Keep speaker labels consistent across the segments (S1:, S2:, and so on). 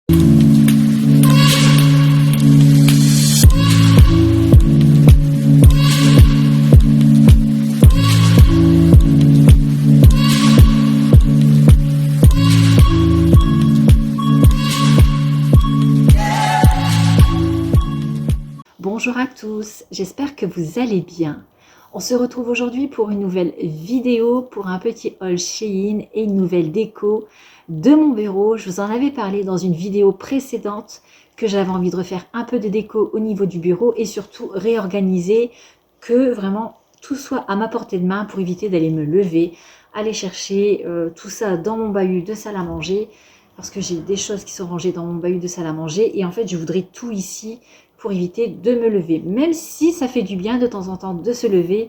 S1: Bonjour à tous, j'espère que vous allez bien. On se retrouve aujourd'hui pour une nouvelle vidéo, pour un petit haul Shein et une nouvelle déco de mon bureau. Je vous en avais parlé dans une vidéo précédente que j'avais envie de refaire un peu de déco au niveau du bureau et surtout réorganiser, que vraiment tout soit à ma portée de main pour éviter d'aller me lever, aller chercher tout ça dans mon bahut de salle à manger, parce que j'ai des choses qui sont rangées dans mon bahut de salle à manger et en fait je voudrais tout ici pour éviter de me lever, même si ça fait du bien de temps en temps de se lever,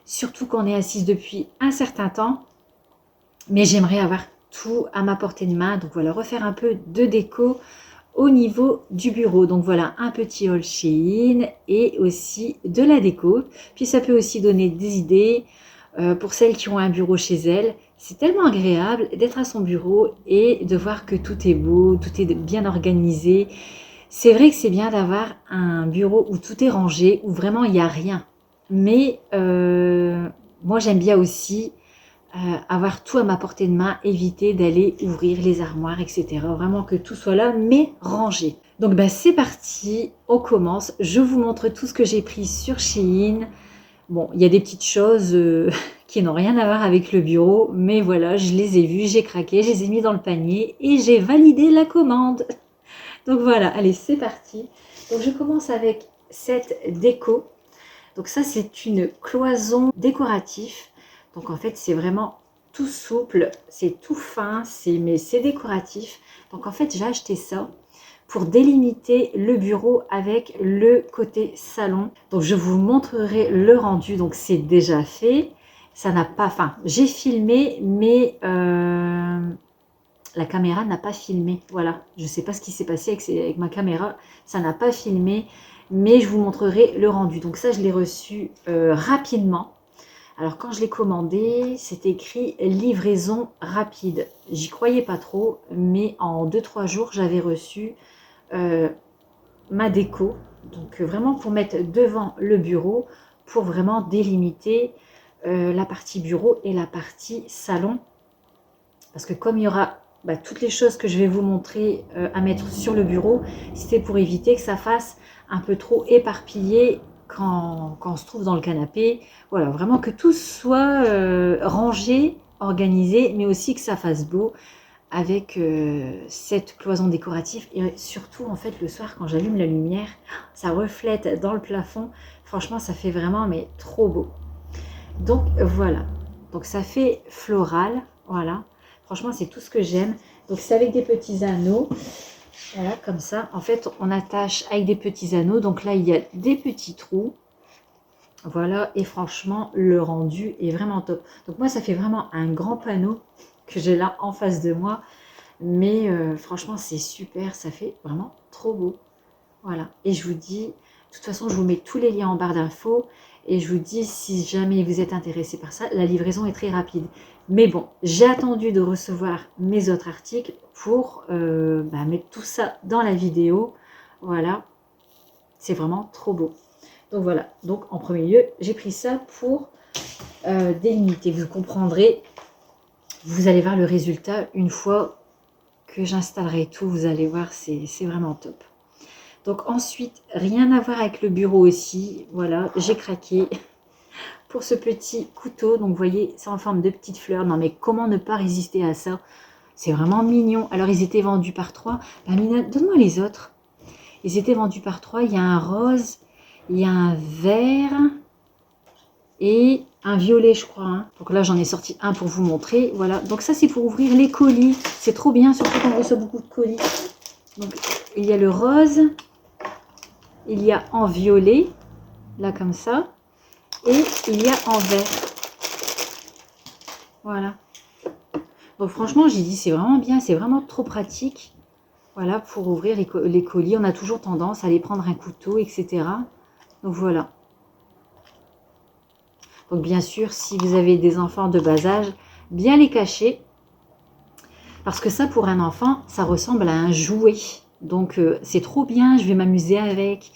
S1: surtout quand on est assise depuis un certain temps, mais j'aimerais avoir tout à ma portée de main. Donc voilà, refaire un peu de déco au niveau du bureau. Donc voilà, un petit haul Shein et aussi de la déco, puis ça peut aussi donner des idées pour celles qui ont un bureau chez elles. C'est tellement agréable d'être à son bureau et de voir que tout est beau, tout est bien organisé. C'est vrai que c'est bien d'avoir un bureau où tout est rangé, où vraiment il n'y a rien. Mais moi j'aime bien aussi avoir tout à ma portée de main, éviter d'aller ouvrir les armoires, etc. Vraiment que tout soit là, mais rangé. Donc c'est parti, on commence. Je vous montre tout ce que j'ai pris sur Shein. Bon, il y a des petites choses qui n'ont rien à voir avec le bureau, mais voilà, je les ai vues, j'ai craqué, je les ai mis dans le panier et j'ai validé la commande. Donc voilà, allez, c'est parti. Donc je commence avec cette déco. Donc ça, c'est une cloison décoratif. Donc en fait, c'est vraiment tout souple, c'est tout fin, mais c'est décoratif. Donc en fait, j'ai acheté ça pour délimiter le bureau avec le côté salon. Donc je vous montrerai le rendu. Donc c'est déjà fait. Ça n'a pas, enfin, j'ai filmé, mais la caméra n'a pas filmé. Voilà, je ne sais pas ce qui s'est passé avec ma caméra, ça n'a pas filmé, mais je vous montrerai le rendu. Donc ça, je l'ai reçu rapidement. Alors quand je l'ai commandé, c'est écrit livraison rapide. J'y croyais pas trop, mais en 2-3 jours, j'avais reçu ma déco. Donc vraiment pour mettre devant le bureau, pour vraiment délimiter la partie bureau et la partie salon. Parce que comme il y aura toutes les choses que je vais vous montrer à mettre sur le bureau, c'était pour éviter que ça fasse un peu trop éparpillé quand on se trouve dans le canapé. Voilà, vraiment que tout soit rangé, organisé, mais aussi que ça fasse beau avec cette cloison décorative. Et surtout, en fait, le soir, quand j'allume la lumière, ça reflète dans le plafond. Franchement, ça fait vraiment mais trop beau. Donc voilà, donc ça fait floral, voilà. Franchement, c'est tout ce que j'aime. Donc, c'est avec des petits anneaux. Voilà, comme ça. En fait, on attache avec des petits anneaux. Donc là, il y a des petits trous. Voilà. Et franchement, le rendu est vraiment top. Donc moi, ça fait vraiment un grand panneau que j'ai là en face de moi. Mais franchement, c'est super. Ça fait vraiment trop beau. Voilà. Et je vous dis, de toute façon, je vous mets tous les liens en barre d'infos. Et je vous dis, si jamais vous êtes intéressé par ça, la livraison est très rapide. Mais bon, j'ai attendu de recevoir mes autres articles pour mettre tout ça dans la vidéo. Voilà, c'est vraiment trop beau. Donc voilà, donc en premier lieu, j'ai pris ça pour délimiter. Vous comprendrez, vous allez voir le résultat une fois que j'installerai tout. Vous allez voir, c'est vraiment top. Donc ensuite, rien à voir avec le bureau aussi. Voilà, j'ai craqué pour ce petit couteau. Donc vous voyez, c'est en forme de petites fleurs. Non mais comment ne pas résister à ça? C'est vraiment mignon. Alors ils étaient vendus par 3. Mina, donne-moi les autres. Ils étaient vendus par 3. Il y a un rose, il y a un vert et un violet, je crois. Hein. Donc là, j'en ai sorti un pour vous montrer. Voilà. Donc ça, c'est pour ouvrir les colis. C'est trop bien, surtout quand on reçoit beaucoup de colis. Donc il y a le rose. Il y a en violet, là comme ça. Et il y a en vert. Voilà. Donc franchement, j'ai dit c'est vraiment bien, c'est vraiment trop pratique. Voilà, pour ouvrir les colis. On a toujours tendance à aller prendre un couteau, etc. Donc voilà. Donc bien sûr, si vous avez des enfants de bas âge, bien les cacher. Parce que ça, pour un enfant, ça ressemble à un jouet. Donc, c'est trop bien, je vais m'amuser avec.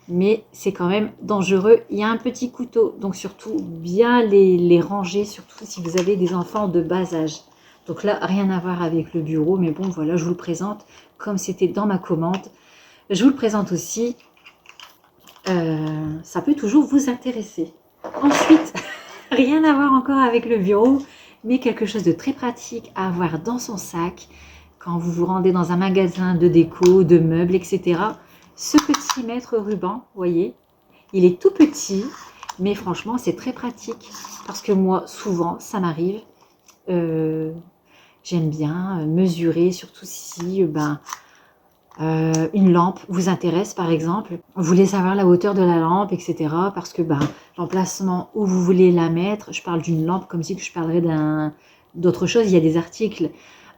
S1: Mais c'est quand même dangereux. Il y a un petit couteau. Donc, surtout, bien les ranger, surtout si vous avez des enfants de bas âge. Donc là, rien à voir avec le bureau. Mais bon, voilà, je vous le présente comme c'était dans ma commande. Je vous le présente aussi. Ça peut toujours vous intéresser. Ensuite, rien à voir encore avec le bureau, mais quelque chose de très pratique à avoir dans son sac quand vous vous rendez dans un magasin de déco, de meubles, etc. Ce petit mètre ruban, vous voyez, il est tout petit, mais franchement, c'est très pratique parce que moi, souvent, ça m'arrive. J'aime bien mesurer, surtout si une lampe vous intéresse par exemple, vous voulez savoir la hauteur de la lampe, etc. Parce que l'emplacement où vous voulez la mettre, je parle d'une lampe comme si je parlerais d'autre chose, il y a des articles,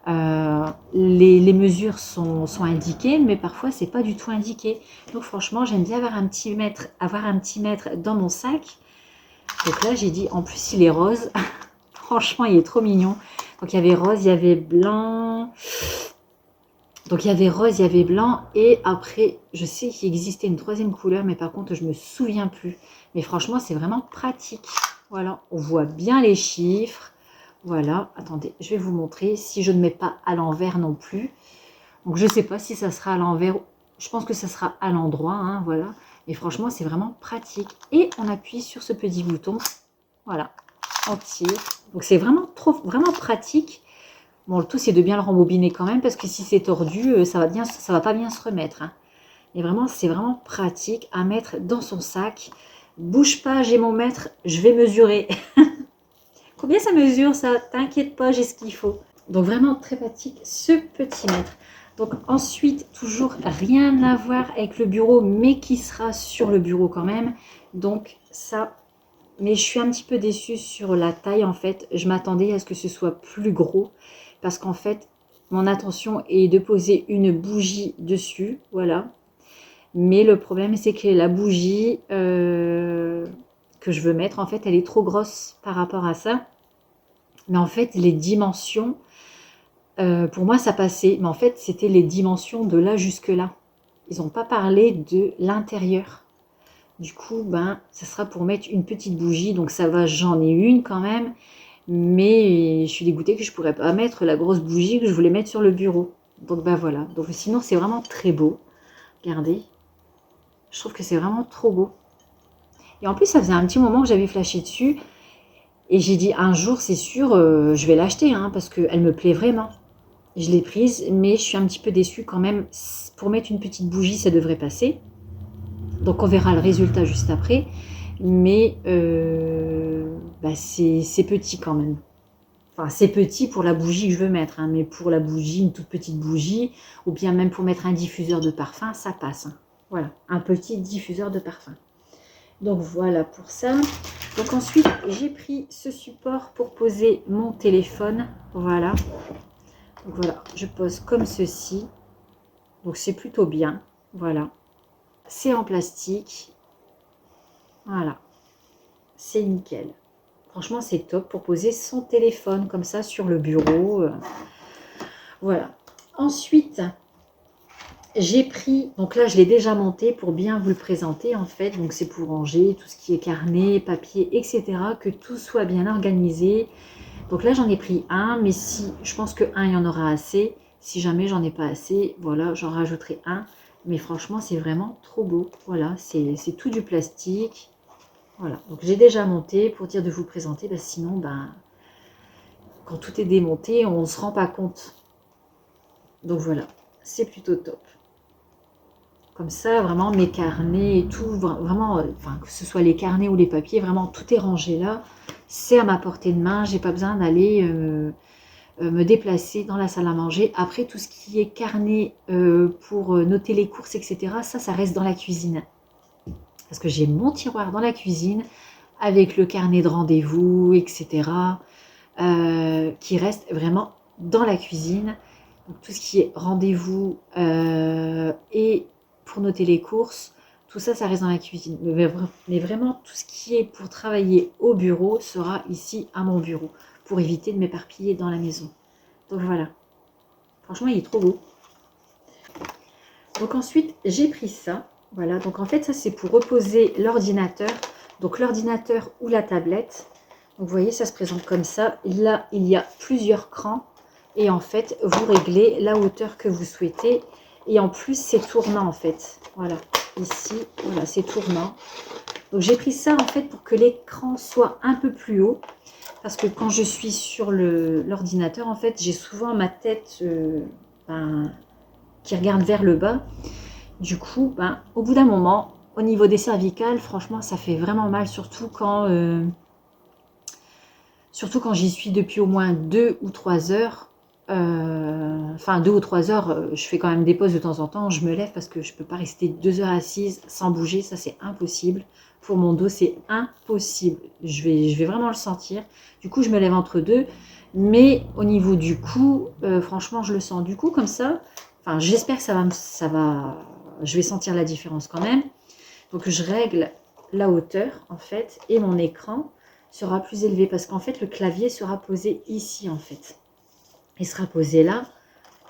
S1: les mesures sont indiquées, mais parfois c'est pas du tout indiqué. Donc franchement, j'aime bien avoir un petit mètre dans mon sac. Donc là, j'ai dit, en plus il est rose, franchement il est trop mignon. Donc il y avait rose, il y avait blanc... Donc, il y avait rose, il y avait blanc. Et après, je sais qu'il existait une troisième couleur, mais par contre, je ne me souviens plus. Mais franchement, c'est vraiment pratique. Voilà, on voit bien les chiffres. Voilà, attendez, je vais vous montrer. Si je ne mets pas à l'envers non plus. Donc, je ne sais pas si ça sera à l'envers. Je pense que ça sera à l'endroit, hein, voilà. Mais franchement, c'est vraiment pratique. Et on appuie sur ce petit bouton. Voilà, on tire. Donc, c'est vraiment pratique. Bon, le tout, c'est de bien le rembobiner quand même, parce que si c'est tordu, ça va pas bien se remettre. Hein. Et vraiment, c'est vraiment pratique à mettre dans son sac. Bouge pas, j'ai mon mètre, je vais mesurer. Combien ça mesure, ça? T'inquiète pas, j'ai ce qu'il faut. Donc, vraiment très pratique, ce petit mètre. Donc, ensuite, toujours rien à voir avec le bureau, mais qui sera sur le bureau quand même. Donc, ça... Mais je suis un petit peu déçue sur la taille, en fait. Je m'attendais à ce que ce soit plus gros. Parce qu'en fait, mon intention est de poser une bougie dessus. Voilà. Mais le problème, c'est que la bougie que je veux mettre, en fait, elle est trop grosse par rapport à ça. Mais en fait, les dimensions, pour moi, ça passait. Mais en fait, c'était les dimensions de là jusque là. Ils n'ont pas parlé de l'intérieur. Du coup, ça sera pour mettre une petite bougie. Donc ça va, j'en ai une quand même. Mais je suis dégoûtée que je ne pourrais pas mettre la grosse bougie que je voulais mettre sur le bureau. Donc voilà. Donc sinon, c'est vraiment très beau. Regardez. Je trouve que c'est vraiment trop beau. Et en plus, ça faisait un petit moment que j'avais flashé dessus. Et j'ai dit, un jour, c'est sûr, je vais l'acheter. Hein, parce qu'elle me plaît vraiment. Je l'ai prise, mais je suis un petit peu déçue quand même. Pour mettre une petite bougie, ça devrait passer. Donc on verra le résultat juste après. Mais c'est petit quand même. Enfin, c'est petit pour la bougie que je veux mettre. Hein, mais pour la bougie, une toute petite bougie, ou bien même pour mettre un diffuseur de parfum, ça passe. Hein. Voilà, un petit diffuseur de parfum. Donc voilà pour ça. Donc ensuite, j'ai pris ce support pour poser mon téléphone. Voilà. Donc voilà, je pose comme ceci. Donc c'est plutôt bien. Voilà. C'est en plastique. Voilà. C'est nickel. Franchement, c'est top pour poser son téléphone comme ça sur le bureau. Voilà. Ensuite, j'ai pris... Donc là, je l'ai déjà monté pour bien vous le présenter en fait. Donc c'est pour ranger tout ce qui est carnet, papier, etc. Que tout soit bien organisé. Donc là, j'en ai pris un. Mais si je pense que un, il y en aura assez. Si jamais j'en ai pas assez, voilà, j'en rajouterai un. Mais franchement, c'est vraiment trop beau. Voilà, c'est tout du plastique. Voilà, donc j'ai déjà monté pour dire de vous le présenter, sinon, quand tout est démonté, on ne se rend pas compte. Donc voilà, c'est plutôt top. Comme ça, vraiment, mes carnets et tout, vraiment, que ce soit les carnets ou les papiers, vraiment, tout est rangé là. C'est à ma portée de main, j'ai pas besoin d'aller me déplacer dans la salle à manger. Après, tout ce qui est carnet pour noter les courses, etc., ça reste dans la cuisine. Parce que j'ai mon tiroir dans la cuisine avec le carnet de rendez-vous, etc. Qui reste vraiment dans la cuisine. Donc, tout ce qui est rendez-vous et pour noter les courses, tout ça, ça reste dans la cuisine. Mais vraiment, tout ce qui est pour travailler au bureau sera ici à mon bureau pour éviter de m'éparpiller dans la maison. Donc voilà. Franchement, il est trop beau. Donc ensuite, j'ai pris ça. Voilà, donc en fait, ça c'est pour reposer l'ordinateur. Donc l'ordinateur ou la tablette. Donc vous voyez, ça se présente comme ça. Là, il y a plusieurs crans. Et en fait, vous réglez la hauteur que vous souhaitez. Et en plus, c'est tournant en fait. Voilà, ici, voilà, c'est tournant. Donc j'ai pris ça en fait pour que l'écran soit un peu plus haut. Parce que quand je suis sur l'ordinateur, en fait, j'ai souvent ma tête qui regarde vers le bas. Du coup, au bout d'un moment, au niveau des cervicales, franchement, ça fait vraiment mal, surtout quand j'y suis depuis au moins 2 ou 3 heures. Enfin, 2 ou 3 heures, je fais quand même des pauses de temps en temps. Je me lève parce que je ne peux pas rester 2 heures assise sans bouger. Ça, c'est impossible. Pour mon dos, c'est impossible. Je vais vraiment le sentir. Du coup, je me lève entre deux. Mais au niveau du cou, franchement, je le sens. Du coup, comme ça, enfin, j'espère que je vais sentir la différence quand même. Donc, je règle la hauteur, en fait, et mon écran sera plus élevé parce qu'en fait, le clavier sera posé ici, en fait. Il sera posé là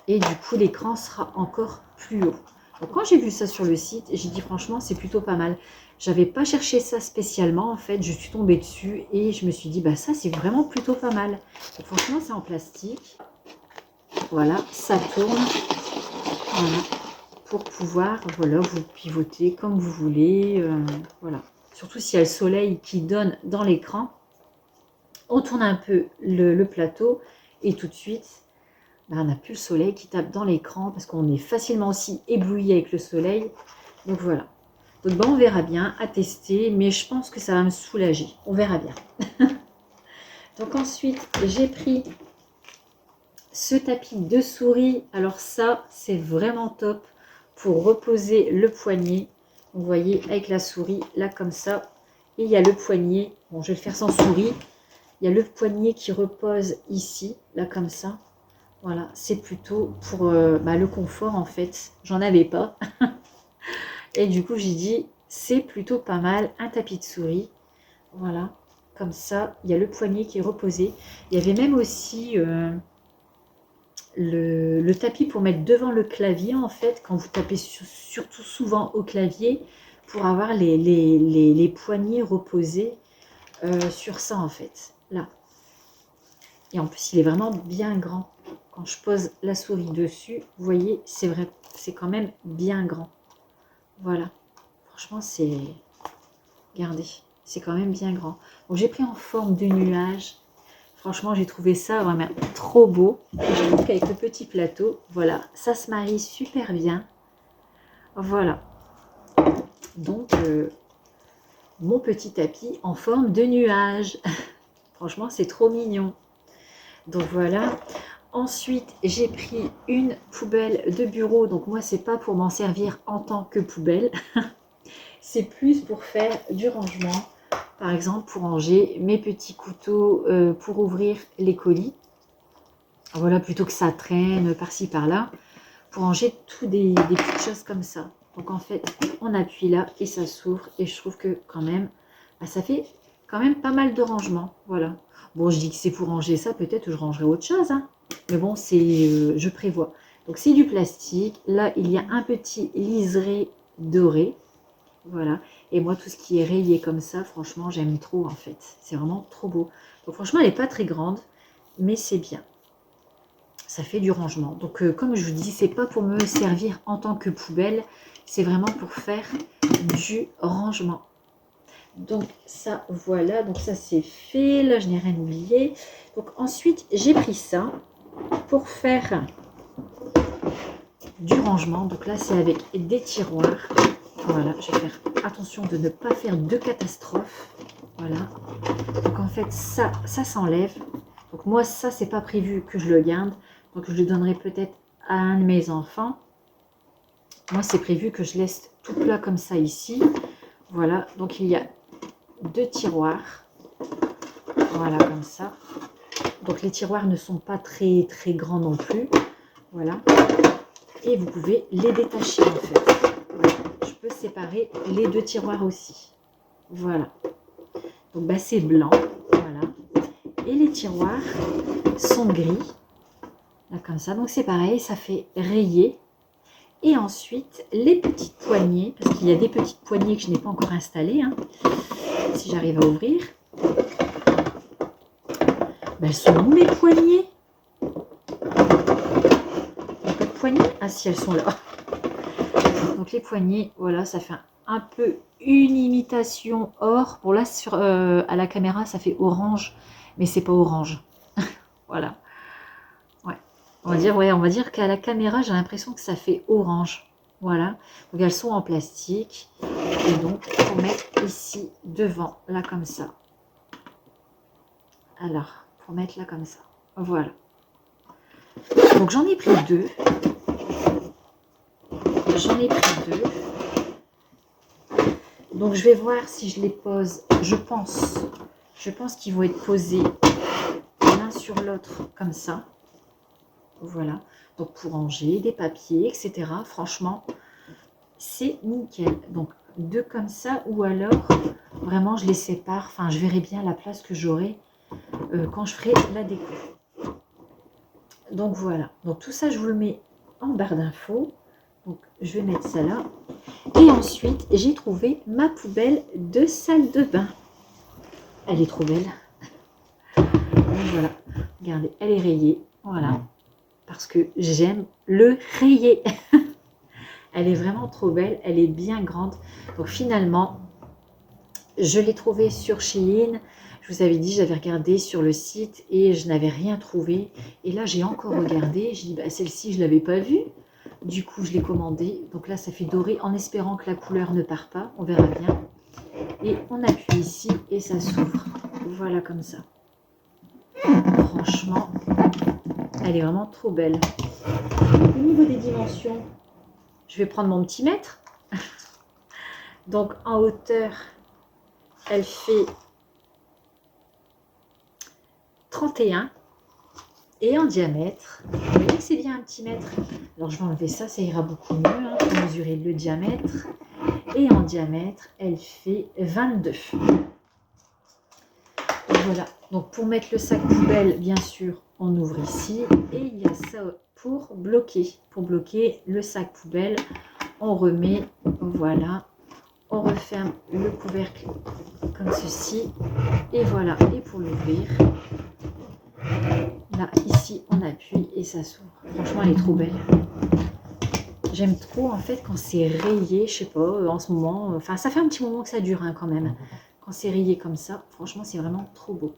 S1: et du coup l'écran sera encore plus haut. Donc quand j'ai vu ça sur le site, j'ai dit franchement c'est plutôt pas mal. J'avais pas cherché ça spécialement en fait, je suis tombée dessus et je me suis dit bah ça c'est vraiment plutôt pas mal. Donc, franchement c'est en plastique. Voilà, ça tourne. Voilà, pour pouvoir voilà, vous pivoter comme vous voulez. Voilà. Surtout s'il y a le soleil qui donne dans l'écran. On tourne un peu le plateau et tout de suite on n'a plus le soleil qui tape dans l'écran parce qu'on est facilement aussi ébloui avec le soleil. Donc voilà. Donc on verra bien, à tester, mais je pense que ça va me soulager. On verra bien. Donc ensuite, j'ai pris ce tapis de souris. Alors ça, c'est vraiment top pour reposer le poignet. Vous voyez, avec la souris, là comme ça. Et il y a le poignet. Bon, je vais le faire sans souris. Il y a le poignet qui repose ici, là comme ça. Voilà, c'est plutôt pour le confort en fait. J'en avais pas. Et du coup, j'ai dit, c'est plutôt pas mal. Un tapis de souris. Voilà, comme ça. Il y a le poignet qui est reposé. Il y avait même aussi le tapis pour mettre devant le clavier en fait. Quand vous tapez surtout souvent au clavier. Pour avoir les poignets reposés sur ça en fait. Là. Et en plus, il est vraiment bien grand. Quand je pose la souris dessus, vous voyez, c'est vrai, c'est quand même bien grand. Voilà. Franchement, c'est... Regardez, c'est quand même bien grand. Donc, j'ai pris en forme de nuage. Franchement, j'ai trouvé ça vraiment trop beau. J'avoue qu'avec le petit plateau, voilà, ça se marie super bien. Voilà. Donc, mon petit tapis en forme de nuage. Franchement, c'est trop mignon. Donc, voilà. Ensuite, j'ai pris une poubelle de bureau. Donc moi, c'est pas pour m'en servir en tant que poubelle. C'est plus pour faire du rangement. Par exemple, pour ranger mes petits couteaux pour ouvrir les colis. Voilà, plutôt que ça traîne par-ci, par-là. Pour ranger tout des petites choses comme ça. Donc en fait, on appuie là et ça s'ouvre. Et je trouve que quand même, ça fait quand même pas mal de rangement. Voilà. Bon, je dis que c'est pour ranger ça. Peut-être que je rangerai autre chose. Hein. Mais bon, c'est, je prévois. Donc, c'est du plastique. Là, il y a un petit liseré doré. Voilà. Et moi, tout ce qui est rayé comme ça, franchement, j'aime trop, en fait. C'est vraiment trop beau. Donc, franchement, elle n'est pas très grande, mais c'est bien. Ça fait du rangement. Donc, comme je vous dis, c'est pas pour me servir en tant que poubelle. C'est vraiment pour faire du rangement. Donc, ça, voilà. Donc, ça, c'est fait. Là, je n'ai rien oublié. Donc, ensuite, j'ai pris ça pour faire du rangement. Donc là, c'est avec des tiroirs. Voilà, je vais faire attention de ne pas faire de catastrophe. Voilà. Donc en fait, ça s'enlève. Donc moi, ça, c'est pas prévu que je le garde. Donc je le donnerai peut-être à un de mes enfants. Moi, c'est prévu que je laisse tout plat comme ça ici. Voilà, donc il y a 2 tiroirs. Voilà, comme ça. Donc les tiroirs ne sont pas très grands non plus. Voilà. Et vous pouvez les détacher en fait. Voilà. Je peux séparer les 2 tiroirs aussi. Voilà. Donc c'est blanc. Voilà. Et les tiroirs sont gris. Là, comme ça. Donc c'est pareil, ça fait rayer. Et ensuite, les petites poignées, parce qu'il y a des petites poignées que je n'ai pas encore installées. Hein, si j'arrive à ouvrir. Ben, elles sont où mes poignées? Il n'y a pas de poignées? Ah si, elles sont là. Donc les poignées, voilà, ça fait un peu une imitation or. Bon là, à la caméra, ça fait orange, mais c'est pas orange. Voilà. Ouais. On va dire qu'à la caméra, j'ai l'impression que ça fait orange. Voilà. Donc elles sont en plastique. Et donc, il faut mettre ici, devant, là comme ça. Alors, pour mettre là comme ça. Voilà. Donc j'en ai pris deux. J'en ai pris deux. Donc je vais voir si je les pose. Je pense qu'ils vont être posés l'un sur l'autre comme ça. Voilà. Donc pour ranger des papiers, etc. Franchement, c'est nickel. Donc deux comme ça, ou alors vraiment je les sépare. Enfin, je verrai bien la place que j'aurai quand je ferai la déco. Donc voilà. Donc tout ça, je vous le mets en barre d'infos. Donc je vais mettre ça là. Et ensuite, j'ai trouvé ma poubelle de salle de bain. Elle est trop belle. Donc voilà. Regardez, elle est rayée. Voilà. Parce que j'aime le rayer. Elle est vraiment trop belle. Elle est bien grande. Donc finalement, je l'ai trouvée sur Shein. Je vous avais dit, j'avais regardé sur le site et je n'avais rien trouvé. Et là, j'ai encore regardé. J'ai dit, bah, celle-ci, je ne l'avais pas vue. Du coup, je l'ai commandée. Donc là, ça fait doré en espérant que la couleur ne part pas. On verra bien. Et on appuie ici et ça s'ouvre. Voilà comme ça. Franchement, elle est vraiment trop belle. Au niveau des dimensions, je vais prendre mon petit mètre. Donc en hauteur, elle fait 31. Et en diamètre, vous voyez que c'est bien un petit mètre. Alors je vais enlever ça, ça ira beaucoup mieux hein, pour mesurer le diamètre. Et en diamètre, elle fait 22. Et voilà. Donc pour mettre le sac poubelle, bien sûr, on ouvre ici. Et il y a ça pour bloquer. Pour bloquer le sac poubelle, on remet, voilà. On referme le couvercle comme ceci. Et voilà. Et pour l'ouvrir, là, ici, on appuie et ça s'ouvre. Franchement, elle est trop belle. J'aime trop, en fait, quand c'est rayé, je sais pas, en ce moment. Enfin, ça fait un petit moment que ça dure, hein, quand même. Quand c'est rayé comme ça, franchement, c'est vraiment trop beau.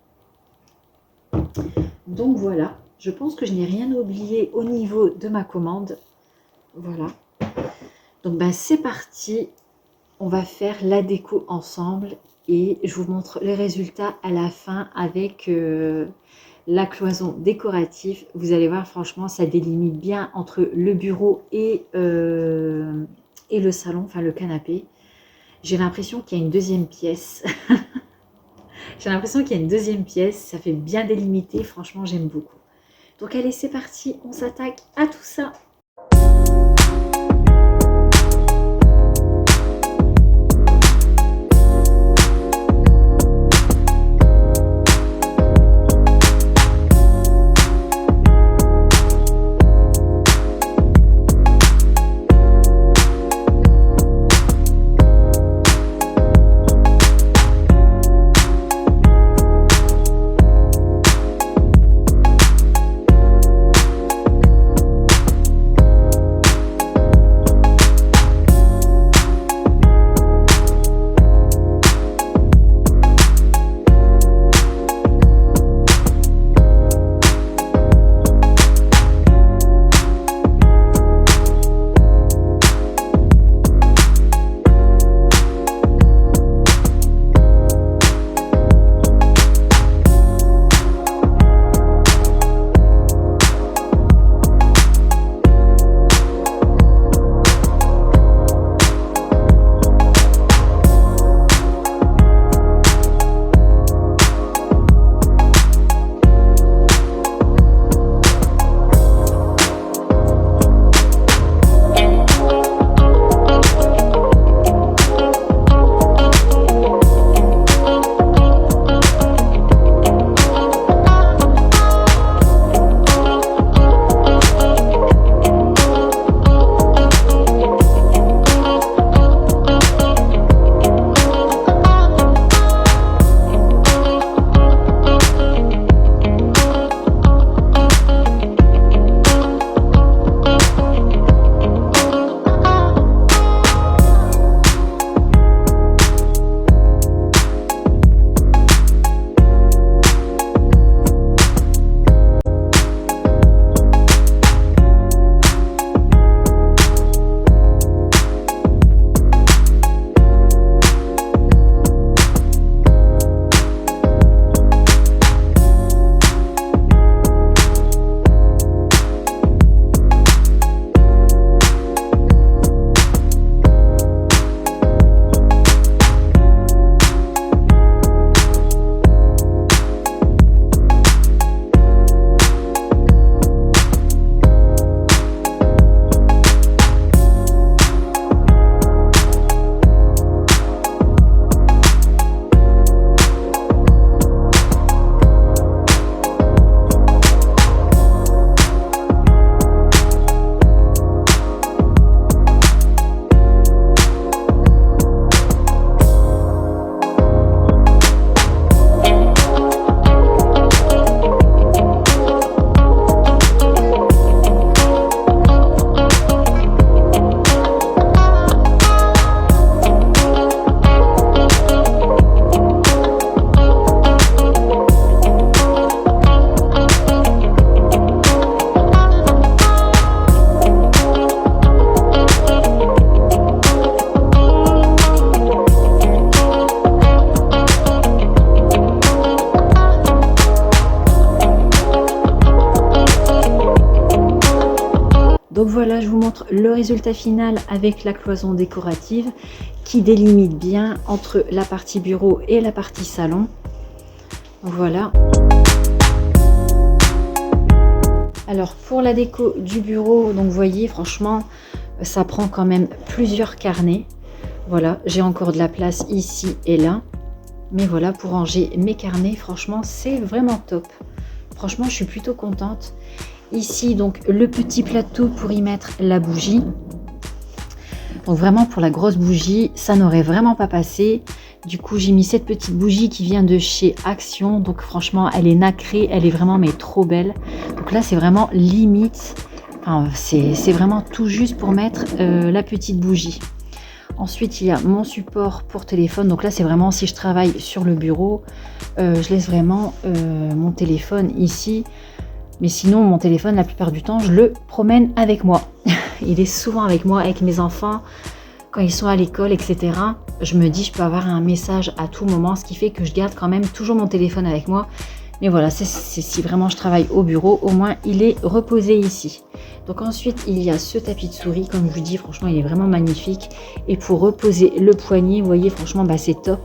S1: Donc, voilà. Je pense que je n'ai rien oublié au niveau de ma commande. Voilà. Donc, ben, c'est parti. On va faire la déco ensemble. Et je vous montre les résultats à la fin avec... la cloison décorative, vous allez voir, franchement, ça délimite bien entre le bureau et le salon, enfin le canapé. J'ai l'impression qu'il y a une deuxième pièce. J'ai l'impression qu'il y a une deuxième pièce, ça fait bien délimité, franchement, j'aime beaucoup. Donc allez, c'est parti, on s'attaque à tout ça. montre le résultat final avec la cloison décorative qui délimite bien entre la partie bureau et la partie salon. Voilà. Alors pour la déco du bureau, donc vous voyez franchement ça prend quand même plusieurs carnets. Voilà, j'ai encore de la place ici et là. Mais voilà, pour ranger mes carnets, franchement c'est vraiment top. Franchement je suis plutôt contente. Ici donc le petit plateau pour y mettre la bougie. Donc vraiment pour la grosse bougie, ça n'aurait vraiment pas passé. Du coup j'ai mis cette petite bougie qui vient de chez Action. Donc franchement elle est nacrée, elle est vraiment mais trop belle. Donc là c'est vraiment limite, enfin, c'est vraiment tout juste pour mettre la petite bougie. Ensuite il y a mon support pour téléphone. Donc là c'est vraiment si je travaille sur le bureau, je laisse vraiment mon téléphone ici. Mais sinon mon téléphone la plupart du temps je le promène avec moi. Il est souvent avec moi, avec mes enfants, quand ils sont à l'école, etc. Je me dis, je peux avoir un message à tout moment, ce qui fait que je garde quand même toujours mon téléphone avec moi. Mais voilà, c'est si vraiment je travaille au bureau, au moins il est reposé ici. Donc ensuite, il y a ce tapis de souris, comme je vous dis, franchement, il est vraiment magnifique. Et pour reposer le poignet, vous voyez, franchement, bah, c'est top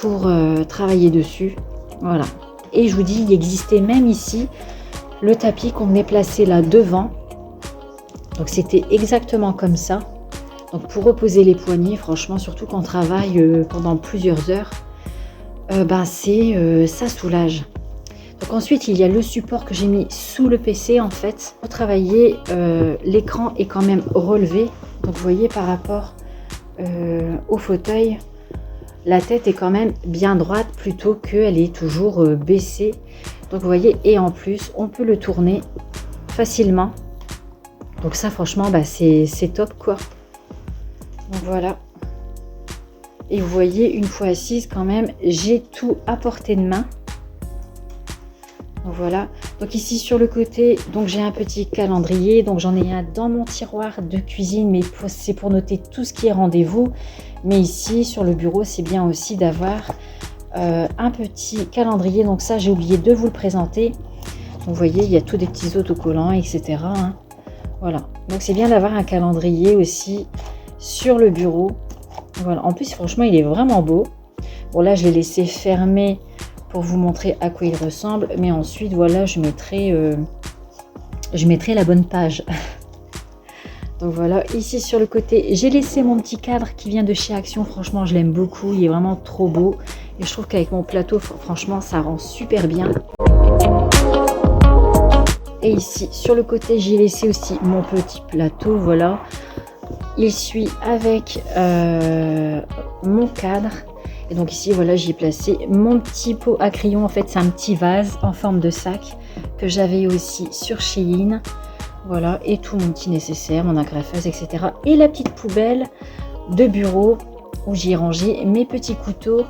S1: pour travailler dessus. Voilà. Et je vous dis, il existait même ici le tapis qu'on venait placer là devant. Donc c'était exactement comme ça. Donc pour reposer les poignets, franchement, surtout quand on travaille pendant plusieurs heures, ça soulage. Donc ensuite, il y a le support que j'ai mis sous le PC en fait. Pour travailler, l'écran est quand même relevé. Donc vous voyez par rapport au fauteuil, la tête est quand même bien droite plutôt qu'elle est toujours baissée. Donc vous voyez, et en plus, on peut le tourner facilement. Donc ça franchement c'est top quoi. Donc voilà. Et vous voyez, une fois assise quand même, j'ai tout à portée de main. Donc voilà. Donc ici sur le côté, donc j'ai un petit calendrier. Donc j'en ai un dans mon tiroir de cuisine, mais c'est pour noter tout ce qui est rendez-vous. Mais ici sur le bureau, c'est bien aussi d'avoir un petit calendrier. Donc ça, j'ai oublié de vous le présenter. Donc vous voyez, il y a tous des petits autocollants, etc. Hein. Voilà, donc c'est bien d'avoir un calendrier aussi sur le bureau. Voilà, en plus franchement il est vraiment beau. Bon là je l'ai laissé fermer pour vous montrer à quoi il ressemble, mais ensuite voilà je mettrai la bonne page. Donc voilà, ici sur le côté j'ai laissé mon petit cadre qui vient de chez Action. Franchement je l'aime beaucoup, il est vraiment trop beau et je trouve qu'avec mon plateau franchement ça rend super bien. Et ici, sur le côté, j'ai laissé aussi mon petit plateau, voilà. Il suit avec mon cadre. Et donc ici, voilà, j'y ai placé mon petit pot à crayon. En fait, c'est un petit vase en forme de sac que j'avais aussi sur Shein. Voilà, et tout mon petit nécessaire, mon agrafeuse, etc. Et la petite poubelle de bureau où j'y ai rangé mes petits couteaux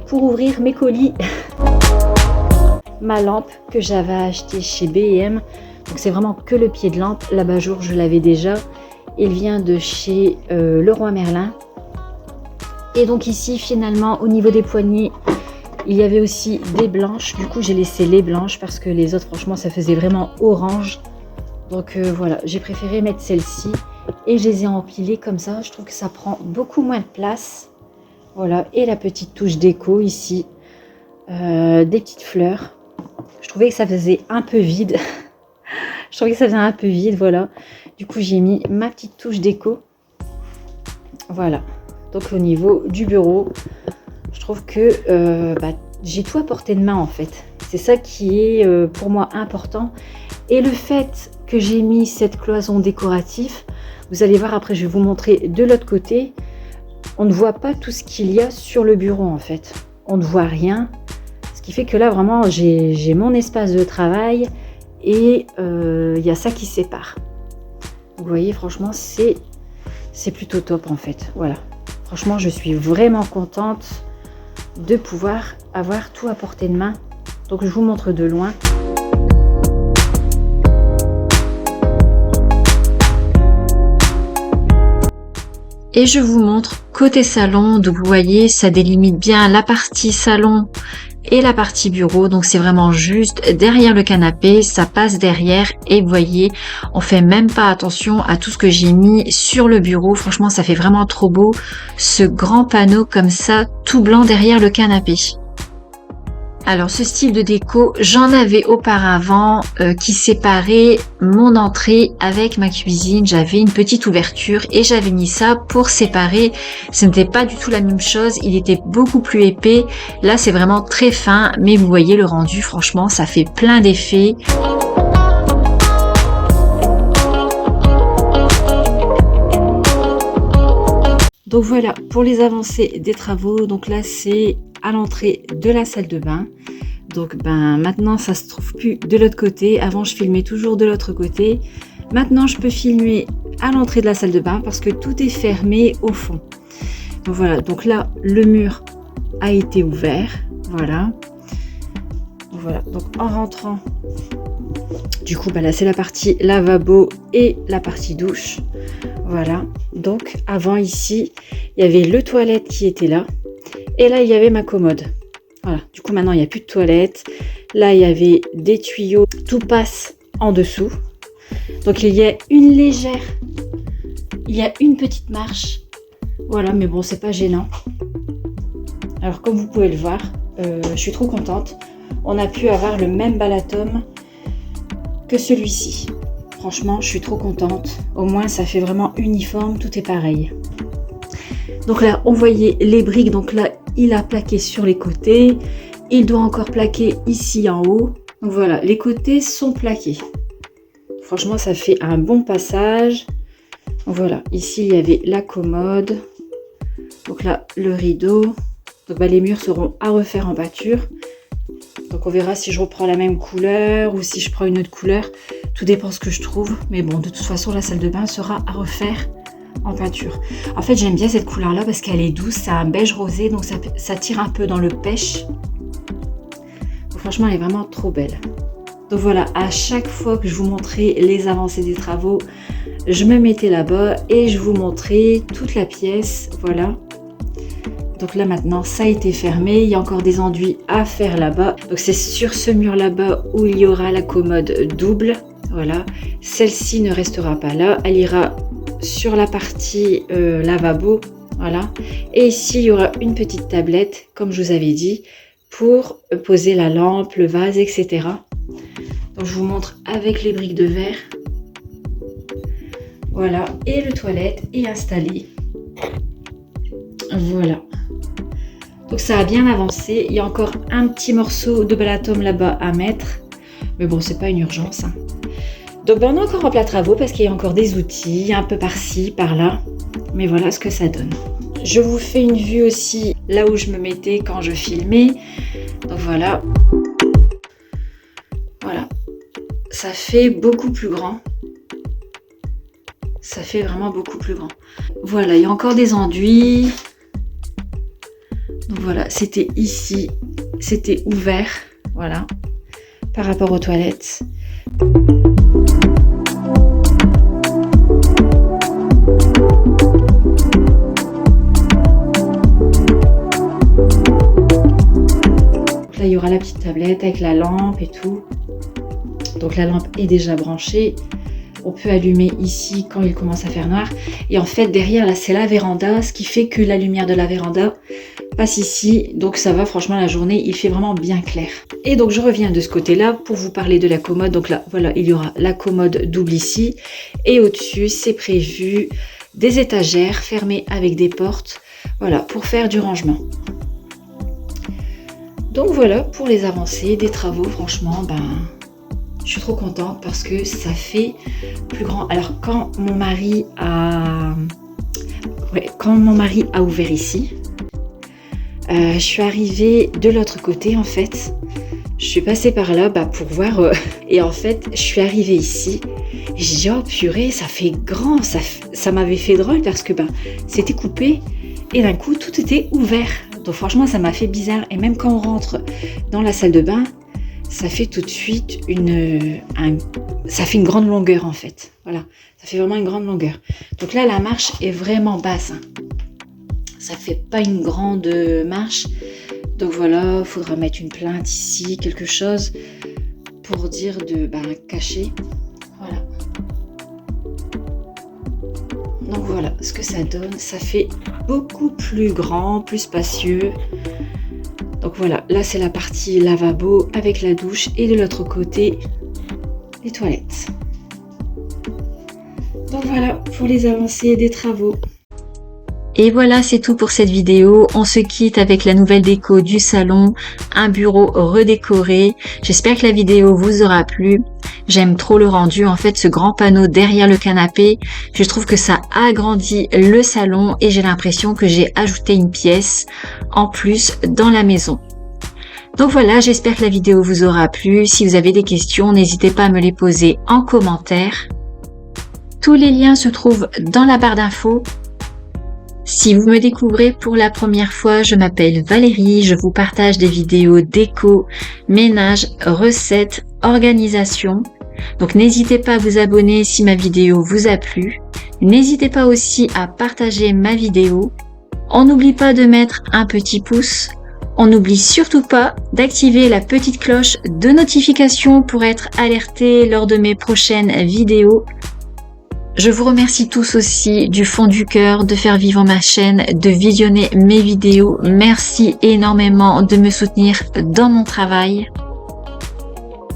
S1: pour ouvrir mes colis. Ma lampe que j'avais achetée chez B&M, donc c'est vraiment que le pied de lampe. L'abat-jour je l'avais déjà, il vient de chez Leroy Merlin. Et donc ici finalement au niveau des poignées il y avait aussi des blanches, du coup j'ai laissé les blanches parce que les autres franchement ça faisait vraiment orange. Donc voilà, j'ai préféré mettre celle-ci et je les ai empilées comme ça. Je trouve que ça prend beaucoup moins de place. Voilà, et la petite touche déco ici, des petites fleurs. Je trouvais que ça faisait un peu vide. Je trouvais que ça faisait un peu vide, voilà. Du coup, j'ai mis ma petite touche déco. Voilà. Donc, au niveau du bureau, je trouve que j'ai tout à portée de main, en fait. C'est ça qui est pour moi important. Et le fait que j'ai mis cette cloison décorative, vous allez voir après, je vais vous montrer de l'autre côté. On ne voit pas tout ce qu'il y a sur le bureau, en fait. On ne voit rien. Ce qui fait que là, vraiment, j'ai mon espace de travail et il y a ça qui sépare. Vous voyez, franchement, c'est plutôt top, en fait. Voilà. Franchement, je suis vraiment contente de pouvoir avoir tout à portée de main. Donc, je vous montre de loin. Et je vous montre côté salon. Donc, vous voyez, ça délimite bien la partie salon et la partie bureau. Donc c'est vraiment juste derrière le canapé, ça passe derrière et vous voyez, on fait même pas attention à tout ce que j'ai mis sur le bureau. Franchement, ça fait vraiment trop beau, ce grand panneau comme ça, tout blanc derrière le canapé. Alors ce style de déco, j'en avais auparavant qui séparait mon entrée avec ma cuisine. J'avais une petite ouverture et j'avais mis ça pour séparer. Ce n'était pas du tout la même chose, il était beaucoup plus épais. Là c'est vraiment très fin, mais vous voyez le rendu, franchement ça fait plein d'effets. Donc voilà pour les avancées des travaux. Donc là c'est à l'entrée de la salle de bain. Donc maintenant ça se trouve plus de l'autre côté. Avant je filmais toujours de l'autre côté. Maintenant je peux filmer à l'entrée de la salle de bain parce que tout est fermé au fond. Donc voilà, donc là le mur a été ouvert. Voilà. Donc en rentrant, du coup là c'est la partie lavabo et la partie douche. Voilà, donc avant ici il y avait le toilette qui était là. Et là, il y avait ma commode. Voilà, du coup, maintenant, il n'y a plus de toilette. Là, il y avait des tuyaux. Tout passe en dessous. Donc, il y a une petite marche. Voilà, mais bon, c'est pas gênant. Alors, comme vous pouvez le voir, je suis trop contente. On a pu avoir le même balatome que celui-ci. Franchement, je suis trop contente. Au moins, ça fait vraiment uniforme. Tout est pareil. Donc là, on voyait les briques. Donc là, il a plaqué sur les côtés. Il doit encore plaquer ici en haut. Donc voilà, les côtés sont plaqués. Franchement, ça fait un bon passage. Donc voilà, ici, il y avait la commode. Donc là, le rideau. Donc les murs seront à refaire en pâture. Donc on verra si je reprends la même couleur ou si je prends une autre couleur. Tout dépend ce que je trouve. Mais bon, de toute façon, la salle de bain sera à refaire en peinture. En fait, j'aime bien cette couleur là parce qu'elle est douce, c'est un beige rosé, donc ça tire un peu dans le pêche. Donc, franchement, elle est vraiment trop belle. Donc voilà, à chaque fois que je vous montrais les avancées des travaux, je me mettais là-bas et je vous montrais toute la pièce. Voilà. Donc là maintenant, ça a été fermé. Il y a encore des enduits à faire là-bas. Donc c'est sur ce mur là-bas où il y aura la commode double. Voilà. Celle-ci ne restera pas là. Elle ira sur la partie lavabo, voilà, et ici il y aura une petite tablette comme je vous avais dit pour poser la lampe, le vase, etc. Donc je vous montre avec les briques de verre. Voilà, et le toilette est installé. Voilà, donc ça a bien avancé. Il y a encore un petit morceau de balatome là-bas à mettre, mais bon, c'est pas une urgence, hein. Donc on est encore en plein travaux parce qu'il y a encore des outils un peu par-ci, par-là. Mais voilà ce que ça donne. Je vous fais une vue aussi là où je me mettais quand je filmais. Donc voilà. Voilà. Ça fait beaucoup plus grand. Ça fait vraiment beaucoup plus grand. Voilà, il y a encore des enduits. Donc voilà, c'était ici. C'était ouvert. Voilà. Par rapport aux toilettes. Là, il y aura la petite tablette avec la lampe et tout. Donc la lampe est déjà branchée. On peut allumer ici quand il commence à faire noir. Et en fait, derrière, là, c'est la véranda. Ce qui fait que la lumière de la véranda passe ici. Donc ça va, franchement, la journée, il fait vraiment bien clair. Et donc, je reviens de ce côté-là pour vous parler de la commode. Donc là, voilà, il y aura la commode double ici. Et au-dessus, c'est prévu des étagères fermées avec des portes. Voilà, pour faire du rangement. Donc voilà pour les avancées des travaux. Franchement, je suis trop contente parce que ça fait plus grand. Alors quand mon mari a ouvert ici, je suis arrivée de l'autre côté en fait. Je suis passée par là pour voir et en fait je suis arrivée ici et j'ai dit oh purée, ça fait grand, ça m'avait fait drôle parce que c'était coupé et d'un coup tout était ouvert. Donc franchement ça m'a fait bizarre et même quand on rentre dans la salle de bain, ça fait tout de suite ça fait une grande longueur en fait. Voilà, ça fait vraiment une grande longueur. Donc là la marche est vraiment basse. Ça fait pas une grande marche. Donc voilà, il faudra mettre une plainte ici, quelque chose pour dire de cacher. Voilà. Donc voilà ce que ça donne. Ça fait beaucoup plus grand, plus spacieux. Donc voilà, là c'est la partie lavabo avec la douche et de l'autre côté, les toilettes. Donc voilà pour les avancées des travaux. Et voilà, c'est tout pour cette vidéo. On se quitte avec la nouvelle déco du salon, un bureau redécoré. J'espère que la vidéo vous aura plu. J'aime trop le rendu, en fait, ce grand panneau derrière le canapé. Je trouve que ça agrandit le salon et j'ai l'impression que j'ai ajouté une pièce en plus dans la maison. Donc voilà, j'espère que la vidéo vous aura plu. Si vous avez des questions, n'hésitez pas à me les poser en commentaire. Tous les liens se trouvent dans la barre d'infos. Si vous me découvrez pour la première fois, je m'appelle Valérie, je vous partage des vidéos déco, ménage, recettes, organisation. Donc n'hésitez pas à vous abonner si ma vidéo vous a plu. N'hésitez pas aussi à partager ma vidéo. On n'oublie pas de mettre un petit pouce. On n'oublie surtout pas d'activer la petite cloche de notification pour être alerté lors de mes prochaines vidéos. Je vous remercie tous aussi du fond du cœur de faire vivre ma chaîne, de visionner mes vidéos. Merci énormément de me soutenir dans mon travail.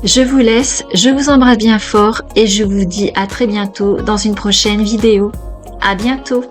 S1: Je vous laisse, je vous embrasse bien fort et je vous dis à très bientôt dans une prochaine vidéo. À bientôt!